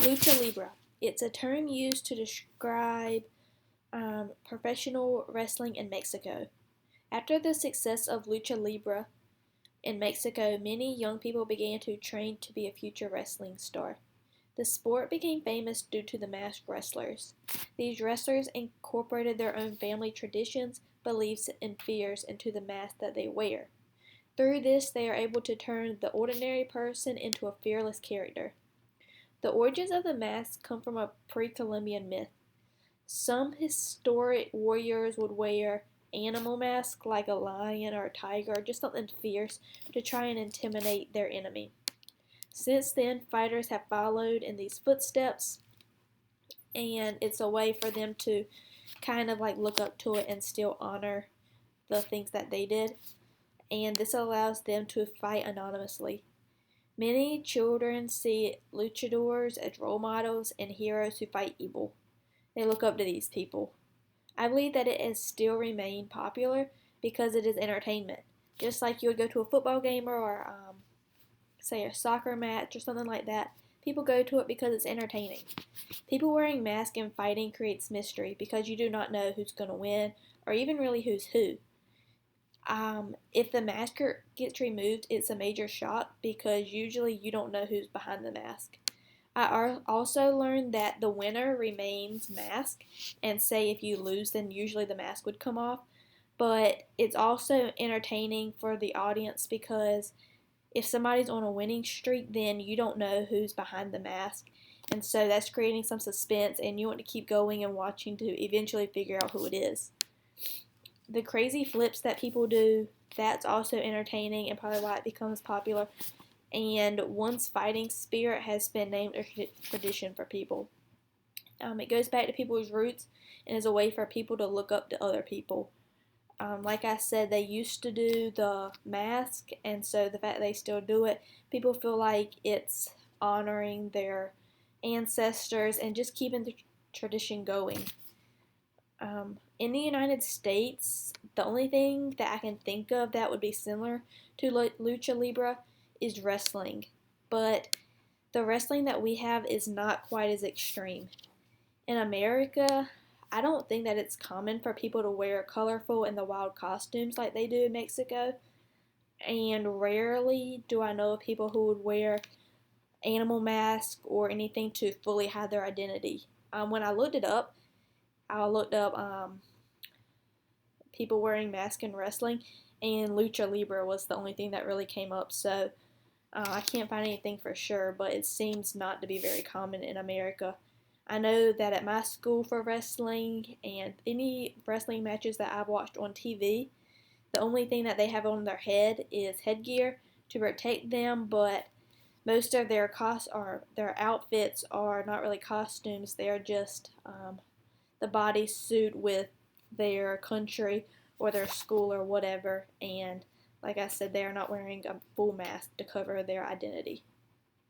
Lucha libre. It's a term used to describe professional wrestling in Mexico. After the success of Lucha libre in Mexico, many young people began to train to be a future wrestling star. The sport became famous due to the masked wrestlers. These wrestlers incorporated their own family traditions, beliefs, and fears into the mask that they wear. Through this, they are able to turn the ordinary person into a fearless character. The origins of the mask come from a pre-Columbian myth. Some historic warriors would wear animal masks like a lion or a tiger or just something fierce to try and intimidate their enemy. Since then, fighters have followed in these footsteps, and it's a way for them to kind of like look up to it and still honor the things that they did. And this allows them to fight anonymously. Many children see luchadors as role models and heroes who fight evil. They look up to these people. I believe that it has still remained popular because it is entertainment. Just like you would go to a football game or say a soccer match or something like that, people go to it because it's entertaining. People wearing masks and fighting creates mystery because you do not know who's going to win or even really who's who. If the mask gets removed, it's a major shock because usually you don't know who's behind the mask. I also learned that the winner remains masked, and say if you lose, then usually the mask would come off. But it's also entertaining for the audience because if somebody's on a winning streak, then you don't know who's behind the mask. And so that's creating some suspense, and you want to keep going and watching to eventually figure out who it is. The crazy flips that people do, that's also entertaining and probably why it becomes popular. And one's fighting spirit has been named a tradition for people. It goes back to people's roots and is a way for people to look up to other people. Like I said, they used to do the mask, and so the fact they still do it, people feel like it's honoring their ancestors and just keeping the tradition going. In the United States, the only thing that I can think of that would be similar to Lucha Libre is wrestling. But the wrestling that we have is not quite as extreme. In America, I don't think that it's common for people to wear colorful and the wild costumes like they do in Mexico. And rarely do I know of people who would wear animal masks or anything to fully hide their identity. When I looked it up, I looked up people wearing masks in wrestling, and Lucha Libre was the only thing that really came up. So I can't find anything for sure, but it seems not to be very common in America. I know that at my school for wrestling and any wrestling matches that I've watched on TV, the only thing that they have on their head is headgear to protect them, but most of their their outfits are not really costumes. They're just the bodysuit with their country or their school or whatever, and like I said, they are not wearing a full mask to cover their identity.